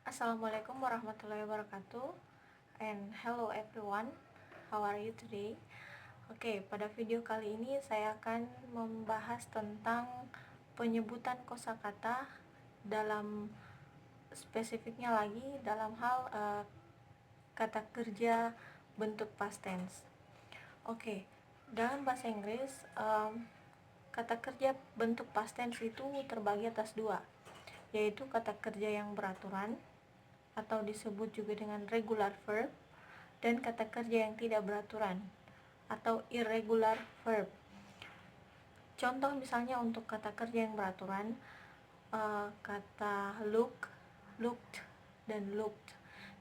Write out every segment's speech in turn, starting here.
Assalamualaikum warahmatullahi wabarakatuh. And hello everyone, how are you today? Oke, pada video kali ini saya akan membahas tentang penyebutan kosakata dalam spesifiknya lagi dalam hal kata kerja bentuk past tense. Oke, dalam bahasa Inggris kata kerja bentuk past tense itu terbagi atas dua, yaitu kata kerja yang beraturan atau disebut juga dengan regular verb, dan kata kerja yang tidak beraturan atau irregular verb. Contoh misalnya untuk kata kerja yang beraturan, kata look, looked, dan looked.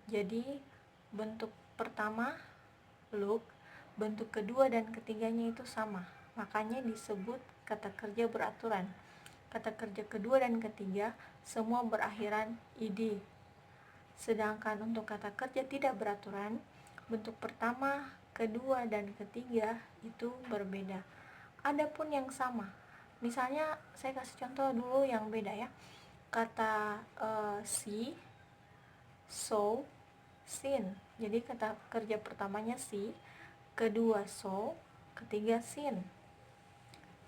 Jadi bentuk pertama look, bentuk kedua dan ketiganya itu sama, makanya disebut kata kerja beraturan. Kata kerja kedua dan ketiga semua berakhiran ed. Sedangkan untuk kata kerja tidak beraturan, bentuk pertama, kedua, dan ketiga itu berbeda. Adapun yang sama, misalnya saya kasih contoh dulu yang beda ya. Kata see, saw, seen. Jadi kata kerja pertamanya see, kedua saw, ketiga seen.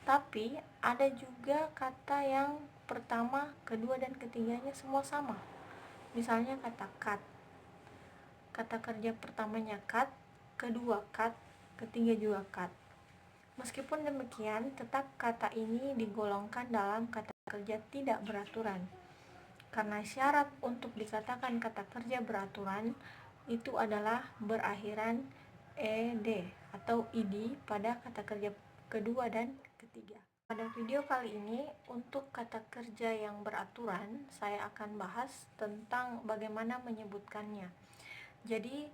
Tapi ada juga kata yang pertama, kedua, dan ketiganya semua sama. Misalnya kata cut, kata kerja pertamanya cut, kedua cut, ketiga juga cut. Meskipun demikian, tetap kata ini digolongkan dalam kata kerja tidak beraturan. Karena syarat untuk dikatakan kata kerja beraturan itu adalah berakhiran ed atau ed pada kata kerja kedua dan ketiga. Pada video kali ini, untuk kata kerja yang beraturan, saya akan bahas tentang bagaimana menyebutkannya. Jadi,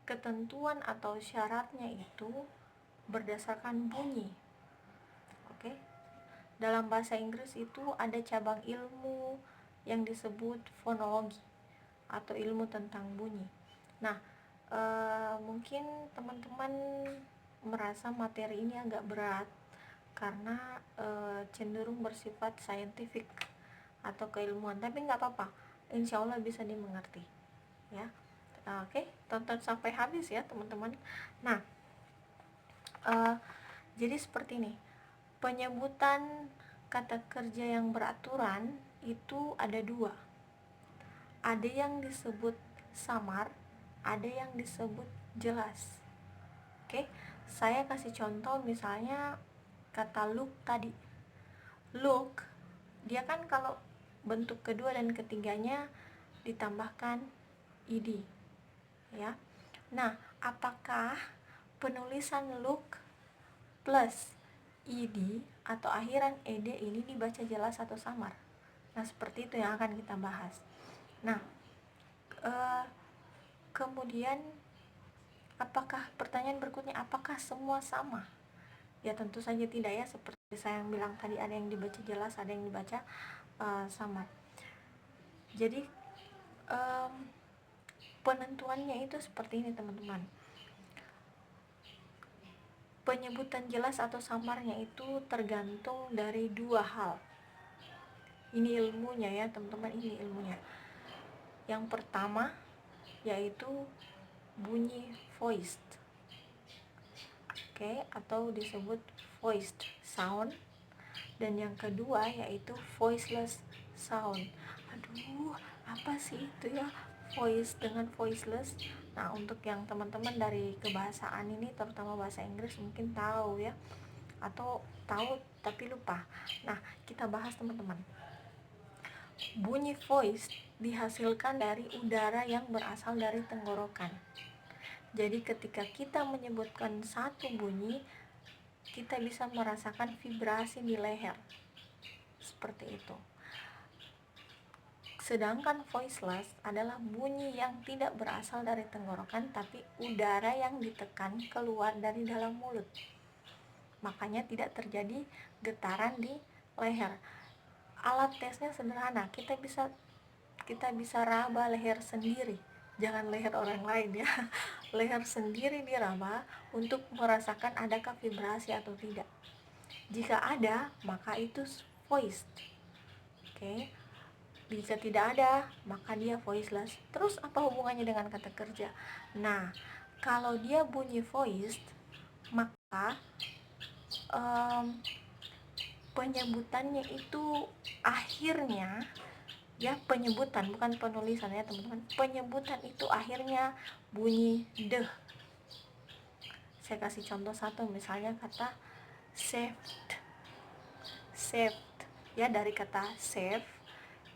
ketentuan atau syaratnya itu berdasarkan bunyi. Oke. Dalam bahasa Inggris itu ada cabang ilmu yang disebut fonologi atau ilmu tentang bunyi. Nah, mungkin teman-teman merasa materi ini agak berat karena cenderung bersifat saintifik atau keilmuan, tapi nggak apa-apa, insya Allah bisa dimengerti ya. Oke, tonton sampai habis ya teman-teman. Nah, jadi seperti ini, penyebutan kata kerja yang beraturan itu ada dua, ada yang disebut samar, ada yang disebut jelas. Oke, saya kasih contoh misalnya kata look tadi. Look, dia kan kalau bentuk kedua dan ketiganya ditambahkan ed ya. Nah, apakah penulisan look plus ed atau akhiran ed ini dibaca jelas atau samar? Nah, seperti itu yang akan kita bahas. Nah, kemudian apakah pertanyaan berikutnya, apakah semua sama? Ya tentu saja tidak ya, seperti saya yang bilang tadi, ada yang dibaca jelas, ada yang dibaca samar. Jadi penentuannya itu seperti ini teman-teman. Penyebutan jelas atau samarnya itu tergantung dari dua hal. Ini ilmunya ya teman-teman, ini ilmunya. Yang pertama yaitu bunyi voiced, oke, atau disebut voiced sound. Dan yang kedua yaitu voiceless sound. Aduh, apa sih itu ya voice dengan voiceless? Nah, untuk yang teman-teman dari kebahasaan ini, terutama bahasa Inggris, mungkin tahu ya, atau tahu tapi lupa. Nah, kita bahas teman-teman. Bunyi voice dihasilkan dari udara yang berasal dari tenggorokan. Jadi ketika kita menyebutkan satu bunyi, kita bisa merasakan vibrasi di leher. Seperti itu. Sedangkan voiceless adalah bunyi yang tidak berasal dari tenggorokan, tapi udara yang ditekan keluar dari dalam mulut. Makanya tidak terjadi getaran di leher. Alat tesnya sederhana, kita bisa raba leher sendiri, jangan leher orang lain ya. Leher sendiri diraba untuk merasakan adakah vibrasi atau tidak. Jika ada, maka itu voiced. Oke. Jika tidak ada, maka dia voiceless. Terus apa hubungannya dengan kata kerja? Nah, kalau dia bunyi voiced, maka penyebutannya itu akhirnya, ya penyebutan bukan penulisan ya teman-teman, penyebutan itu akhirnya bunyi deh. Saya kasih contoh satu, misalnya kata saved, saved ya, dari kata save,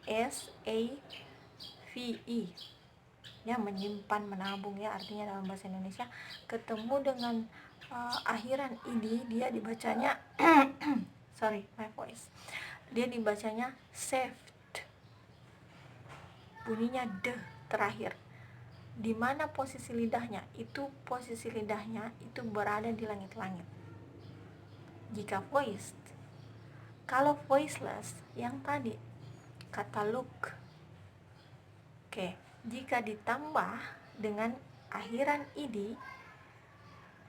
SAVE ya, menyimpan, menabung ya artinya dalam bahasa Indonesia, ketemu dengan akhiran id, dia dibacanya sorry my voice, dia dibacanya saved, bunyinya de terakhir. Di mana posisi lidahnya? Itu posisi lidahnya itu berada di langit-langit jika voiced. Kalau voiceless yang tadi kata look, oke, jika ditambah dengan akhiran id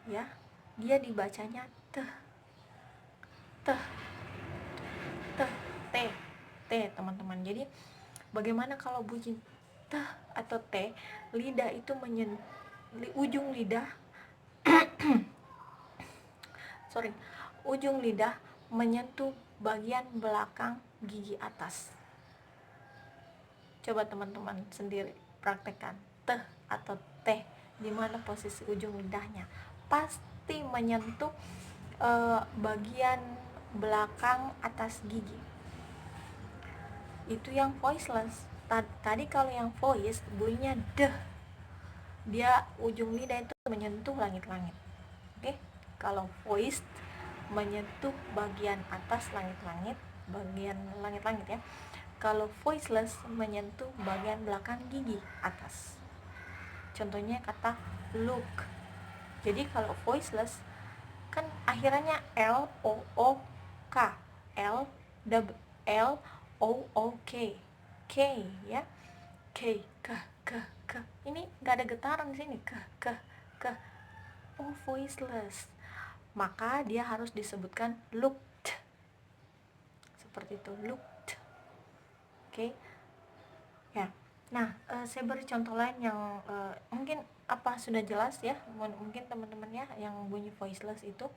ya, dia dibacanya teh, teh, teh, t, t teman-teman. Jadi bagaimana kalau bunyi teh atau t, lidah itu ujung lidah ujung lidah menyentuh bagian belakang gigi atas. Coba teman-teman sendiri praktekkan, teh atau teh, di mana posisi ujung lidahnya, pasti menyentuh bagian belakang atas gigi. Itu yang voiceless. Tadi kalau yang voice bunyinya deh, dia ujung lidah itu menyentuh langit-langit. Oke, kalau voiced menyentuh bagian atas langit-langit, bagian langit-langit ya. Kalau voiceless menyentuh bagian belakang gigi atas. Contohnya kata look. Jadi kalau voiceless kan akhirannya L O O K, L O O K, K ya, K, k. Ini nggak ada getaran di sini, k. Oh, voiceless. Maka dia harus disebutkan looked. Seperti itu, looked. Oke. Ya. Nah, saya beri contoh lain yang mungkin sudah jelas ya, mungkin teman-teman ya yang bunyi voiceless itu.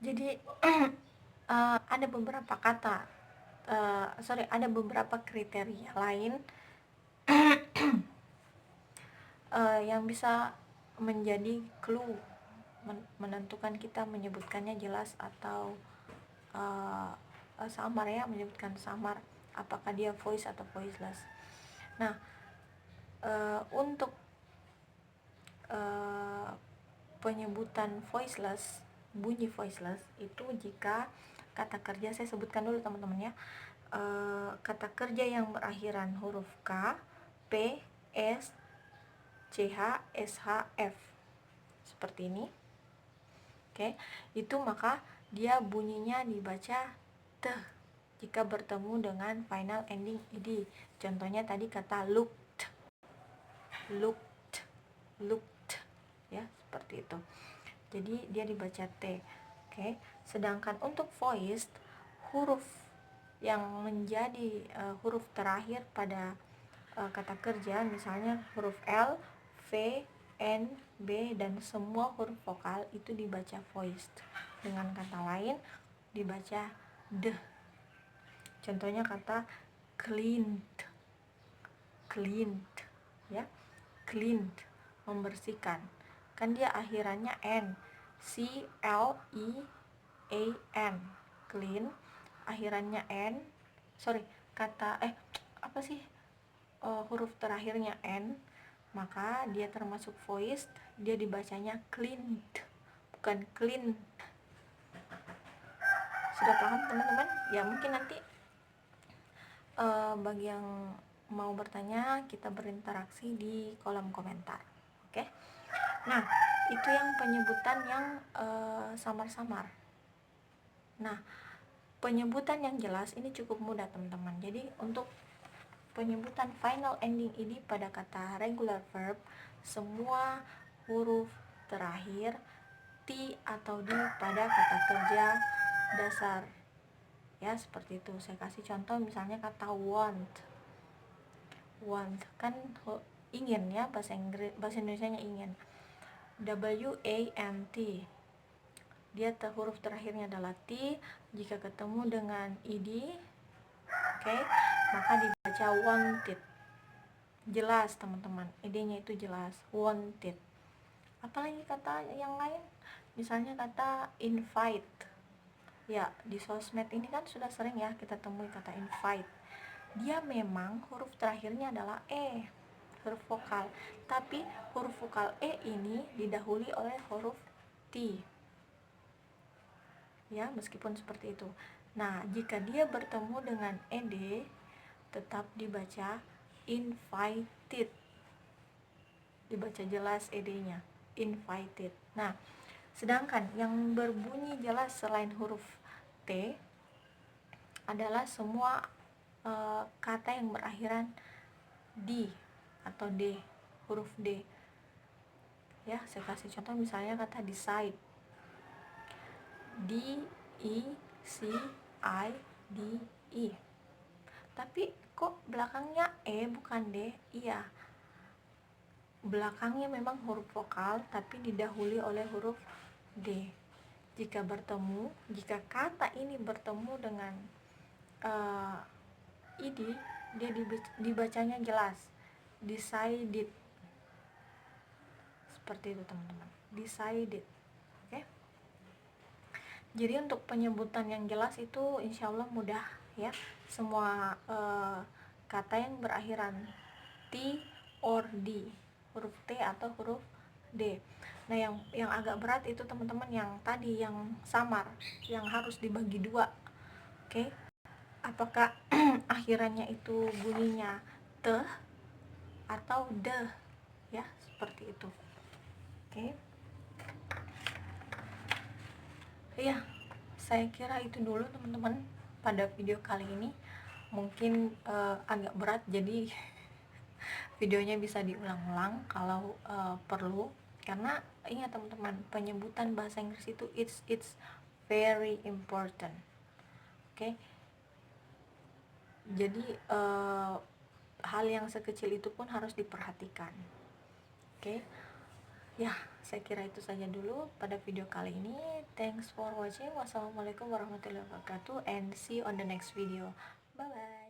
Jadi ada beberapa kata, ada beberapa kriteria lain yang bisa menjadi clue menentukan kita menyebutkannya jelas atau samar ya, menyebutkan samar apakah dia voice atau voiceless. Nah, untuk penyebutan voiceless, bunyi voiceless itu jika kata kerja, saya sebutkan dulu teman-teman ya, kata kerja yang berakhiran huruf K, P, S, CH, SH, F seperti ini. Oke, itu maka dia bunyinya dibaca teh jika bertemu dengan final ending id. Contohnya tadi kata looked, ya, seperti itu. Jadi dia dibaca T. Oke. Sedangkan untuk voiced, huruf yang menjadi huruf terakhir pada kata kerja, misalnya huruf L, V, N, B, dan semua huruf vokal itu dibaca voiced. Dengan kata lain, dibaca deh. Contohnya kata cleaned, ya, cleaned, membersihkan. Kan dia akhirannya N, C L E A N, clean, akhirannya N, huruf terakhirnya N, maka dia termasuk voiced, dia dibacanya cleaned, bukan clean. Sudah paham teman-teman? Ya mungkin nanti bagi yang mau bertanya, kita berinteraksi di kolom komentar. Oke? Nah, itu yang penyebutan yang samar-samar. Nah, penyebutan yang jelas ini cukup mudah teman-teman. Jadi untuk penyebutan final ending id pada kata regular verb, semua huruf terakhir T atau D pada kata kerja dasar ya, seperti itu. Saya kasih contoh misalnya kata want. Want kan ingin ya, bahasa Indonesianya ingin. WANT, dia huruf terakhirnya adalah T. Jika ketemu dengan id, oke, maka dibaca wanted. Jelas teman-teman, idenya itu jelas, wanted. Apalagi kata yang lain, misalnya kata invite ya, di sosmed ini kan sudah sering ya kita temui kata invite. Dia memang huruf terakhirnya adalah E, huruf vokal, tapi huruf vokal E ini didahului oleh huruf T ya, meskipun seperti itu. Nah, jika dia bertemu dengan ed, tetap dibaca invited, dibaca jelas ed-nya, invited. Nah, sedangkan yang berbunyi jelas selain huruf T adalah semua kata yang berakhiran di atau d, huruf D ya. Saya kasih contoh misalnya kata decide, DECIDE, tapi kok belakangnya E bukan D? Iya, belakangnya memang huruf vokal tapi didahului oleh huruf D. Jika kata ini bertemu dengan id, dia dibacanya jelas, decided, seperti itu teman-teman, decided. Oke. Jadi untuk penyebutan yang jelas itu insya Allah mudah ya. Semua kata yang berakhiran T or D, huruf T atau huruf D. Nah, yang agak berat itu teman-teman yang tadi, yang samar, yang harus dibagi dua. Oke. Apakah akhirannya itu bunyinya te atau de ya, seperti itu. Oke. Ya, saya kira itu dulu teman-teman pada video kali ini. Mungkin agak berat, jadi videonya bisa diulang-ulang kalau perlu, karena ingat teman-teman, penyebutan bahasa Inggris itu it's very important. Oke. Jadi hal yang sekecil itu pun harus diperhatikan. Oke. Ya, saya kira itu saja dulu pada video kali ini. Thanks for watching. Wassalamualaikum warahmatullahi wabarakatuh, and see you on the next video. Bye bye.